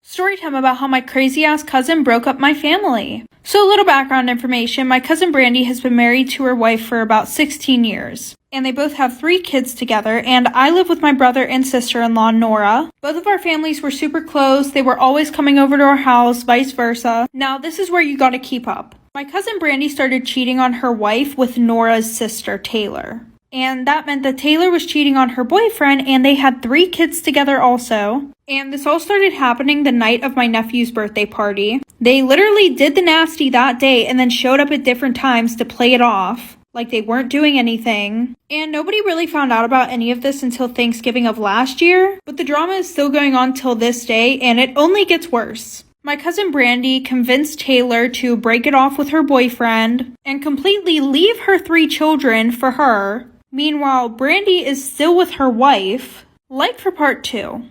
Storytime about how my crazy-ass cousin broke up my family. So a little background information, my cousin Brandy has been married to her wife for about 16 years. And they both have 3 kids together, and I live with my brother and sister-in-law, Nora. Both of our families were super close, they were always coming over to our house, vice versa. Now this is where you gotta keep up. My cousin Brandy started cheating on her wife with Nora's sister, Taylor. And that meant that Taylor was cheating on her boyfriend, and they had 3 kids together also. And this all started happening the night of my nephew's birthday party. They literally did the nasty that day and then showed up at different times to play it off, like they weren't doing anything. And nobody really found out about any of this until Thanksgiving of last year, but the drama is still going on till this day, and it only gets worse. My cousin Brandy convinced Taylor to break it off with her boyfriend and completely leave her 3 children for her. Meanwhile, Brandy is still with her wife. Like for part 2.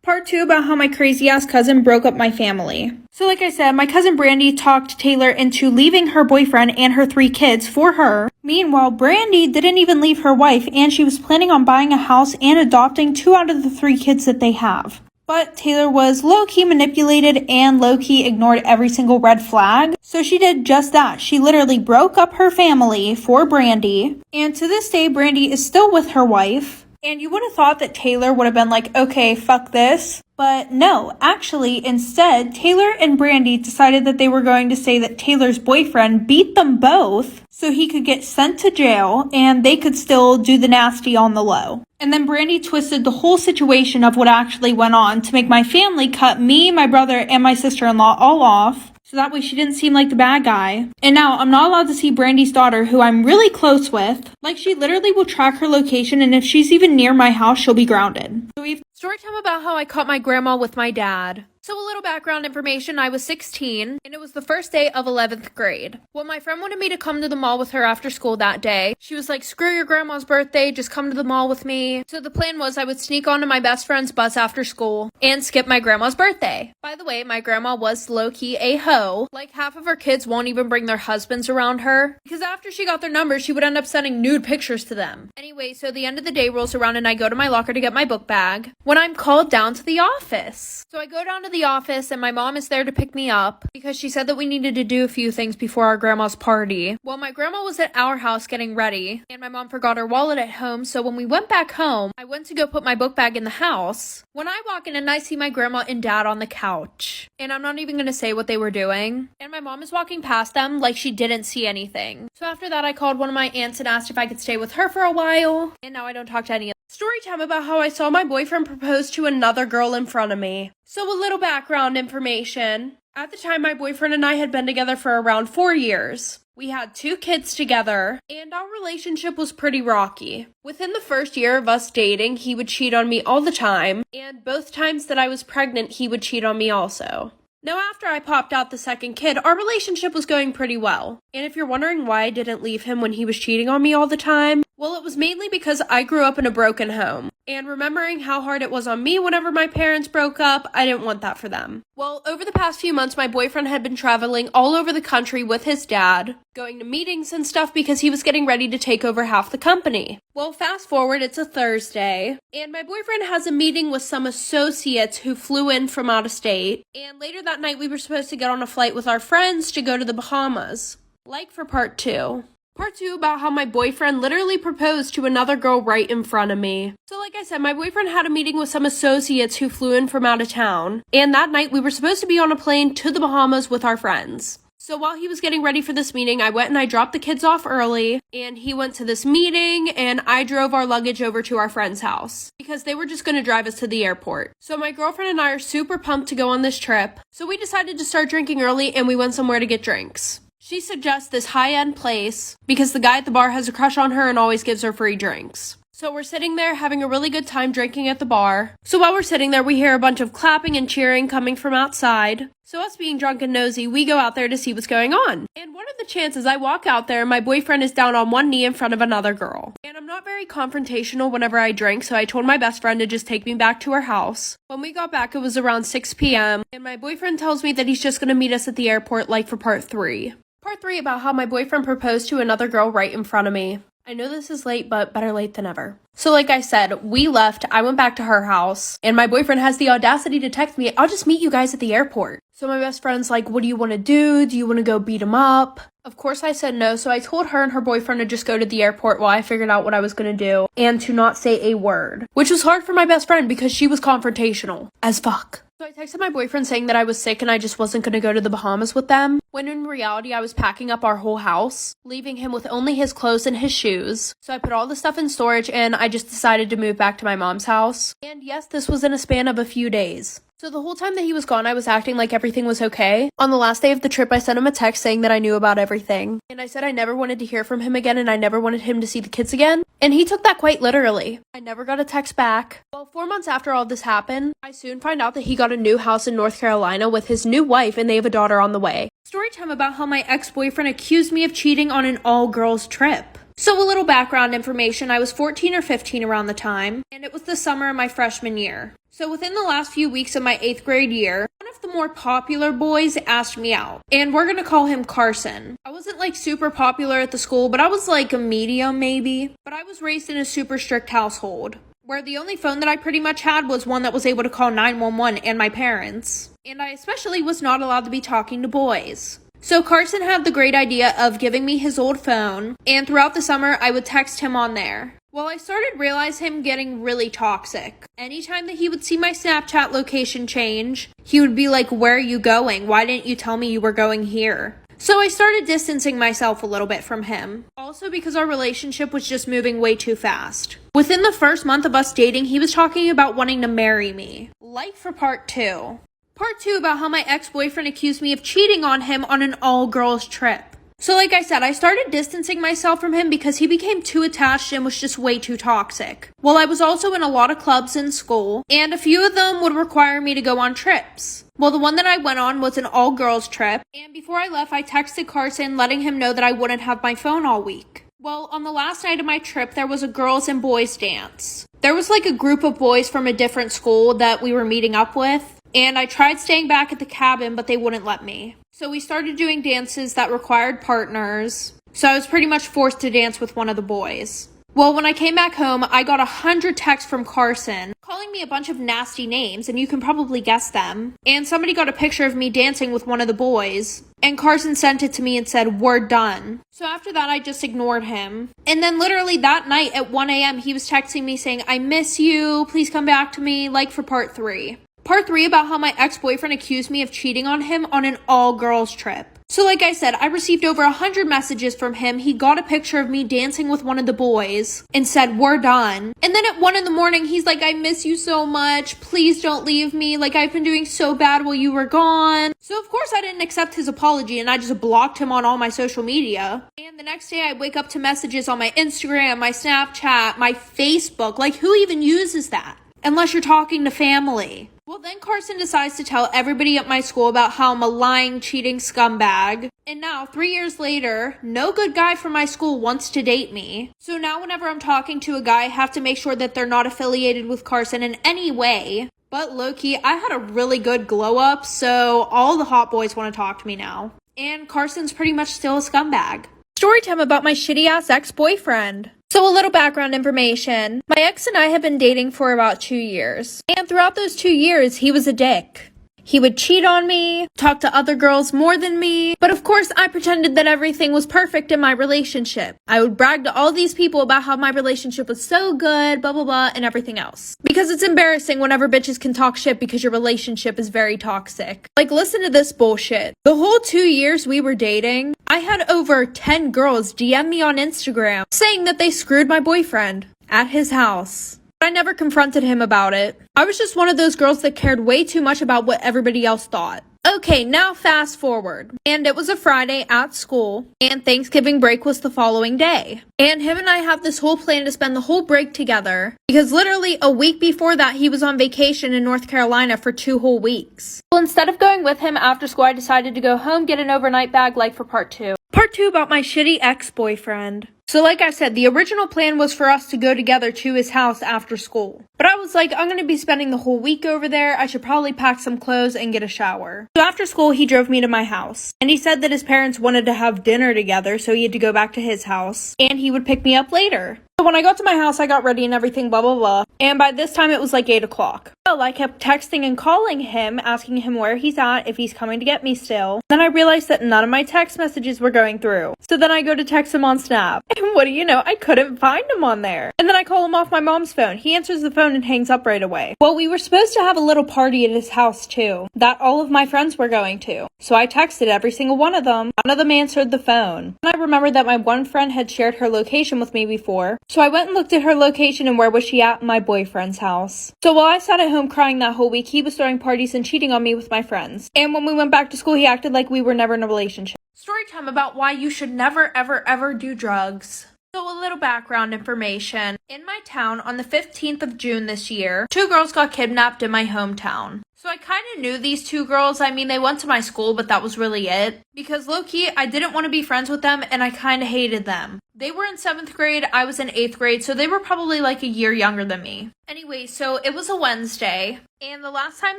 Part 2 about how my crazy-ass cousin broke up my family. So like I said, my cousin Brandy talked Taylor into leaving her boyfriend and her 3 kids for her. Meanwhile, Brandy didn't even leave her wife, and she was planning on buying a house and adopting 2 out of the 3 kids that they have. But Taylor was low-key manipulated and low-key ignored every single red flag. So she did just that. She literally broke up her family for Brandy. And to this day, Brandy is still with her wife. And you would have thought that Taylor would have been like, okay, fuck this. But no, actually, instead, Taylor and Brandy decided that they were going to say that Taylor's boyfriend beat them both so he could get sent to jail and they could still do the nasty on the low. And then Brandy twisted the whole situation of what actually went on to make my family cut me, my brother, and my sister-in-law all off. So that way she didn't seem like the bad guy. And now I'm not allowed to see Brandy's daughter, who I'm really close with. Like, she literally will track her location, and if she's even near my house, she'll be grounded. So we've story time about how I caught my grandma with my dad. So a little background information, I was 16, and it was the first day of 11th grade. Well, my friend wanted me to come to the mall with her after school that day. She was like, screw your grandma's birthday, just come to the mall with me. So the plan was I would sneak onto my best friend's bus after school and skip my grandma's birthday. By the way, my grandma was low-key a hoe. Like, half of her kids won't even bring their husbands around her, because after she got their numbers, she would end up sending nude pictures to them. Anyway, so the end of the day rolls around and I go to my locker to get my book bag when I'm called down to the office. So I go down to the office and my mom is there to pick me up because she said that we needed to do a few things before our grandma's party. Well, my grandma was at our house getting ready and my mom forgot her wallet at home, so when we went back home, I went to go put my book bag in the house. When I walk in and I see my grandma and dad on the couch, and I'm not even gonna say what they were doing, and my mom is walking past them like she didn't see anything. So after that, I called one of my aunts and asked if I could stay with her for a while, and now I don't talk to any of them. Story time about how I saw my boyfriend propose to another girl in front of me. So a little background information. At the time, my boyfriend and I had been together for around 4 years. We had 2 kids together, and our relationship was pretty rocky. Within the first year of us dating, he would cheat on me all the time, and both times that I was pregnant, he would cheat on me also. Now, after I popped out the second kid, our relationship was going pretty well. And if you're wondering why I didn't leave him when he was cheating on me all the time, well, it was mainly because I grew up in a broken home. And remembering how hard it was on me whenever my parents broke up, I didn't want that for them. Well, over the past few months, my boyfriend had been traveling all over the country with his dad, going to meetings and stuff because he was getting ready to take over half the company. Well, fast forward, it's a Thursday, and my boyfriend has a meeting with some associates who flew in from out of state, and later that night we were supposed to get on a flight with our friends to go to the Bahamas. Like for part 2. Part 2 about how my boyfriend literally proposed to another girl right in front of me. So like I said, my boyfriend had a meeting with some associates who flew in from out of town, and that night we were supposed to be on a plane to the Bahamas with our friends. So while he was getting ready for this meeting, I went and I dropped the kids off early, and he went to this meeting, and I drove our luggage over to our friend's house because they were just going to drive us to the airport. So my girlfriend and I are super pumped to go on this trip, so we decided to start drinking early, and we went somewhere to get drinks. She suggests this high-end place because the guy at the bar has a crush on her and always gives her free drinks. So we're sitting there having a really good time drinking at the bar. So while we're sitting there, we hear a bunch of clapping and cheering coming from outside. So us being drunk and nosy, we go out there to see what's going on. And what are the chances I walk out there and my boyfriend is down on one knee in front of another girl? And I'm not very confrontational whenever I drink, so I told my best friend to just take me back to her house. When we got back, it was around 6 p.m. and my boyfriend tells me that he's just gonna meet us at the airport like for part 3. Part 3 about how my boyfriend proposed to another girl right in front of me. I know this is late, but better late than never. So like I said, we left, I went back to her house, and my boyfriend has the audacity to text me, I'll just meet you guys at the airport. So my best friend's like, what do you want to do? Do you want to go beat him up? Of course I said no, so I told her and her boyfriend to just go to the airport while I figured out what I was going to do, and to not say a word. Which was hard for my best friend because she was confrontational as fuck. So I texted my boyfriend saying that I was sick and I just wasn't going to go to the Bahamas with them, when in reality I was packing up our whole house, leaving him with only his clothes and his shoes. So I put all the stuff in storage and I just decided to move back to my mom's house. And yes, this was in a span of a few days. So the whole time that he was gone, I was acting like everything was okay. On the last day of the trip, I sent him a text saying that I knew about everything. And I said I never wanted to hear from him again and I never wanted him to see the kids again. And he took that quite literally. I never got a text back. Well, 4 months after all this happened, I soon find out that he got a new house in North Carolina with his new wife and they have a daughter on the way. Story time about how my ex-boyfriend accused me of cheating on an all-girls trip. So a little background information, I was 14 or 15 around the time, and it was the summer of my freshman year. So within the last few weeks of my 8th grade year, one of the more popular boys asked me out, and we're gonna call him Carson. I wasn't like super popular at the school, but I was like a medium maybe. But I was raised in a super strict household, where the only phone that I pretty much had was one that was able to call 911 and my parents. And I especially was not allowed to be talking to boys. So Carson had the great idea of giving me his old phone, and throughout the summer I would text him on there. Well, I started realizing him getting really toxic. Anytime that he would see my Snapchat location change, he would be like, where are you going? Why didn't you tell me you were going here? So I started distancing myself a little bit from him. Also because our relationship was just moving way too fast. Within the first month of us dating, he was talking about wanting to marry me. Like for part 2. Part 2 about how my ex-boyfriend accused me of cheating on him on an all-girls trip. So like I said, I started distancing myself from him because he became too attached and was just way too toxic. Well, I was also in a lot of clubs in school, and a few of them would require me to go on trips. Well, the one that I went on was an all-girls trip, and before I left, I texted Carson letting him know that I wouldn't have my phone all week. Well, on the last night of my trip, there was a girls and boys dance. There was like a group of boys from a different school that we were meeting up with, and I tried staying back at the cabin, but they wouldn't let me. So we started doing dances that required partners, so I was pretty much forced to dance with one of the boys. Well, when I came back home, I got 100 texts from Carson, calling me a bunch of nasty names, and you can probably guess them. And somebody got a picture of me dancing with one of the boys, and Carson sent it to me and said, we're done. So after that, I just ignored him. And then literally that night at 1 a.m., he was texting me saying, I miss you, please come back to me, like for part 3. Part 3 about how my ex-boyfriend accused me of cheating on him on an all-girls trip. So like I said, I received over 100 messages from him. He got a picture of me dancing with one of the boys and said, we're done. And then at 1 a.m, he's like, I miss you so much. Please don't leave me. Like, I've been doing so bad while you were gone. So of course I didn't accept his apology and I just blocked him on all my social media. And the next day I wake up to messages on my Instagram, my Snapchat, my Facebook. Like, who even uses that? Unless you're talking to family. Well, then Carson decides to tell everybody at my school about how I'm a lying, cheating scumbag. And now, 3 years later, no good guy from my school wants to date me. So now whenever I'm talking to a guy, I have to make sure that they're not affiliated with Carson in any way. But low-key, I had a really good glow-up, so all the hot boys want to talk to me now. And Carson's pretty much still a scumbag. Storytime about my shitty-ass ex-boyfriend. So a little background information. My ex and I have been dating for about 2 years. And throughout those 2 years, he was a dick. He would cheat on me, talk to other girls more than me, but of course I pretended that everything was perfect in my relationship. I would brag to all these people about how my relationship was so good, blah blah blah, and everything else. Because it's embarrassing whenever bitches can talk shit because your relationship is very toxic. Like, listen to this bullshit. The whole 2 years we were dating, I had over 10 girls DM me on Instagram saying that they screwed my boyfriend at his house. I never confronted him about it. I was just one of those girls that cared way too much about what everybody else thought. Okay, now fast forward. And it was a Friday at school, and Thanksgiving break was the following day. And him and I have this whole plan to spend the whole break together, because literally a week before that, he was on vacation in North Carolina for 2 whole weeks. Well, instead of going with him after school, I decided to go home, get an overnight bag like for part 2. Part 2 about my shitty ex-boyfriend. So like I said, the original plan was for us to go together to his house after school. But I was like, I'm going to be spending the whole week over there. I should probably pack some clothes and get a shower. So after school, he drove me to my house. And he said that his parents wanted to have dinner together, so he had to go back to his house. And he would pick me up later. So when I got to my house, I got ready and everything, blah, blah, blah. And by this time, it was like 8 o'clock. So I kept texting and calling him, asking him where he's at, if he's coming to get me still. Then I realized that none of my text messages were going through. So then I go to text him on Snap. And what do you know? I couldn't find him on there. And then I call him off my mom's phone. He answers the phone and hangs up right away. Well, we were supposed to have a little party at his house too, that all of my friends were going to. So I texted every single one of them. None of them answered the phone. And I remembered that my one friend had shared her location with me before. So I went and looked at her location and where was she at? My boyfriend's house. So while I sat at home crying that whole week, he was throwing parties and cheating on me with my friends. And when we went back to school, he acted like we were never in a relationship. Story time about why you should never, ever, ever do drugs. So a little background information. In my town, on the 15th of June this year, 2 girls got kidnapped in my hometown. So I kind of knew these 2 girls. I mean, they went to my school, but that was really it. Because low-key, I didn't want to be friends with them, and I kind of hated them. They were in 7th grade, I was in 8th grade, so they were probably like a year younger than me. Anyway, so it was a Wednesday, and the last time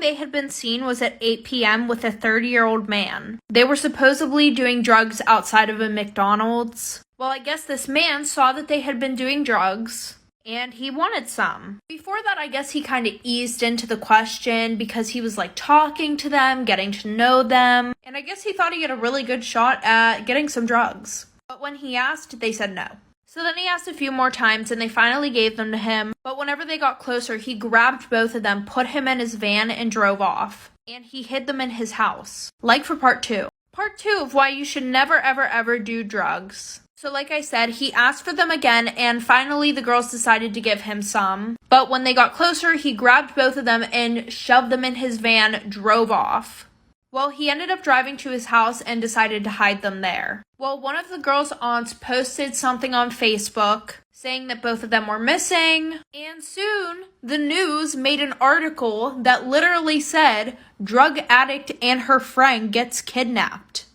they had been seen was at 8 p.m. with a 30-year-old man. They were supposedly doing drugs outside of a McDonald's. Well, I guess this man saw that they had been doing drugs, and he wanted some. Before that, I guess he kind of eased into the question because he was like talking to them, getting to know them, and I guess he thought he had a really good shot at getting some drugs. But when he asked, they said no. So then he asked a few more times and they finally gave them to him, but whenever they got closer, he grabbed both of them, put him in his van, and drove off. And he hid them in his house. Like for part 2. Part 2 of why you should never ever ever do drugs. So like I said, he asked for them again, and finally the girls decided to give him some. But when they got closer, he grabbed both of them and shoved them in his van, drove off. Well, he ended up driving to his house and decided to hide them there. Well, one of the girls' aunts posted something on Facebook saying that both of them were missing, and soon the news made an article that literally said, drug addict and her friend gets kidnapped.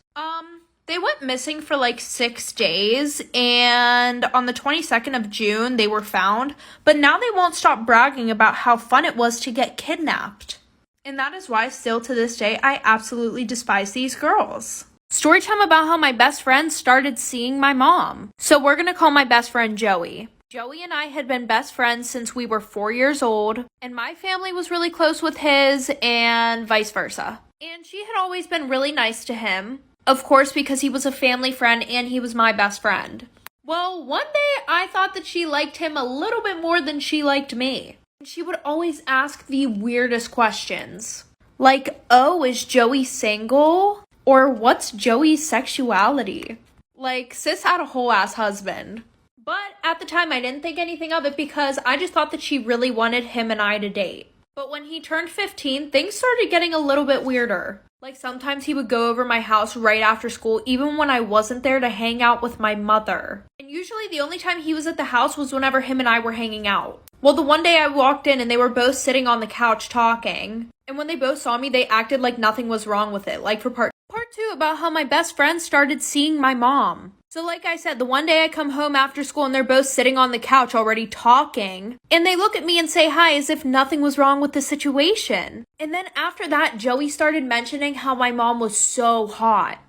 They went missing for like 6 days, and on the 22nd of June, they were found, but now they won't stop bragging about how fun it was to get kidnapped. And that is why, still to this day, I absolutely despise these girls. Storytime about how my best friend started seeing my mom. So we're gonna call my best friend Joey. Joey and I had been best friends since we were 4 years old, and my family was really close with his, and vice versa. And she had always been really nice to him. Of course, because he was a family friend and he was my best friend. Well, one day I thought that she liked him a little bit more than she liked me. She would always ask the weirdest questions. Like, oh, is Joey single? Or what's Joey's sexuality? Like, sis had a whole ass husband. But at the time I didn't think anything of it because I just thought that she really wanted him and I to date. But when he turned 15, things started getting a little bit weirder. Like sometimes he would go over my house right after school, even when I wasn't there, to hang out with my mother. And usually the only time he was at the house was whenever him and I were hanging out. Well, the one day I walked in and they were both sitting on the couch talking. And when they both saw me, they acted like nothing was wrong with it. Like for part 2 about how my best friend started seeing my mom. So like I said, the one day I come home after school and they're both sitting on the couch already talking. And they look at me and say hi as if nothing was wrong with the situation. And then after that, Joey started mentioning how my mom was so hot.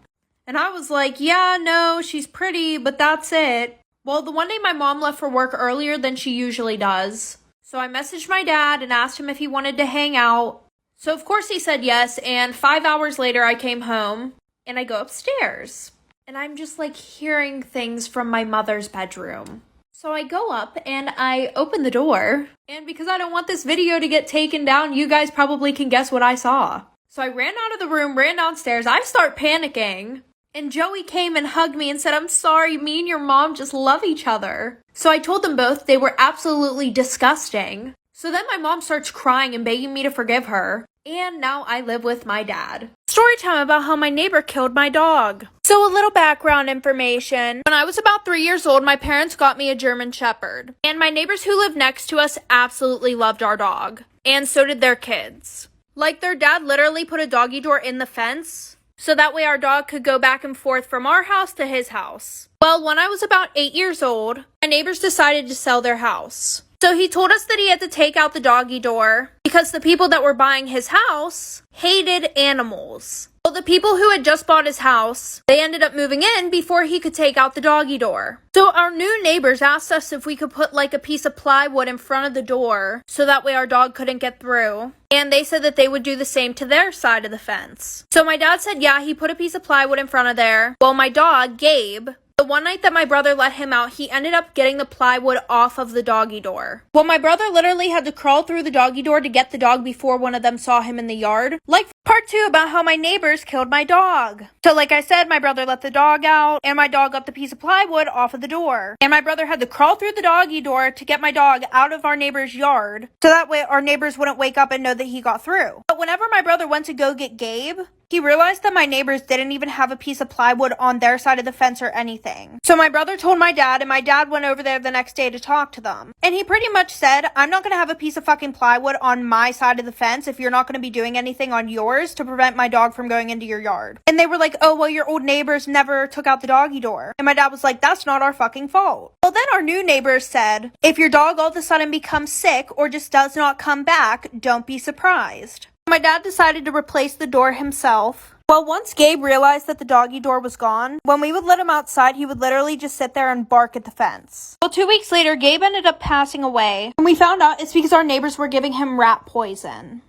And I was like, yeah, no, she's pretty, but that's it. Well, the one day my mom left for work earlier than she usually does. So I messaged my dad and asked him if he wanted to hang out. So of course he said yes, and 5 hours later I came home and I go upstairs. And I'm just like hearing things from my mother's bedroom. So I go up and I open the door. And because I don't want this video to get taken down, you guys probably can guess what I saw. So I ran out of the room, ran downstairs. I start panicking. And Joey came and hugged me and said, I'm sorry, me and your mom just love each other. So I told them both they were absolutely disgusting. So then my mom starts crying and begging me to forgive her. And now I live with my dad. Story time about how my neighbor killed my dog. So a little background information. When I was about 3 years old, my parents got me a German Shepherd. And my neighbors who lived next to us absolutely loved our dog. And so did their kids. Like their dad literally put a doggy door in the fence. so that way our dog could go back and forth from our house to his house. Well, when I was about 8 years old, my neighbors decided to sell their house. So he told us that he had to take out the doggy door because the people that were buying his house hated animals. Well, the people who had just bought his house, they ended up moving in before he could take out the doggy door. So our new neighbors asked us if we could put like a piece of plywood in front of the door so that way our dog couldn't get through. And they said that they would do the same to their side of the fence. So my dad said, yeah, he put a piece of plywood in front of there. Well, my dog, Gabe, the one night that my brother let him out, he ended up getting the plywood off of the doggy door. Well, my brother literally had to crawl through the doggy door to get the dog before one of them saw him in the yard. Like part 2 about how my neighbors killed my dog. So like I said, my brother let the dog out, and my dog got the piece of plywood off of the door. And my brother had to crawl through the doggy door to get my dog out of our neighbor's yard, so that way our neighbors wouldn't wake up and know that he got through. But whenever my brother went to go get Gabe, he realized that my neighbors didn't even have a piece of plywood on their side of the fence or anything. So my brother told my dad, and my dad went over there the next day to talk to them. And he pretty much said, I'm not going to have a piece of fucking plywood on my side of the fence if you're not going to be doing anything on yours to prevent my dog from going into your yard. And they were like, oh, well, your old neighbors never took out the doggy door. And my dad was like, that's not our fucking fault. Well, then our new neighbors said, if your dog all of a sudden becomes sick or just does not come back, don't be surprised. My dad decided to replace the door himself. Well, once Gabe realized that the doggy door was gone, when we would let him outside, he would literally just sit there and bark at the fence. Well, 2 weeks later, Gabe ended up passing away, and we found out it's because our neighbors were giving him rat poison.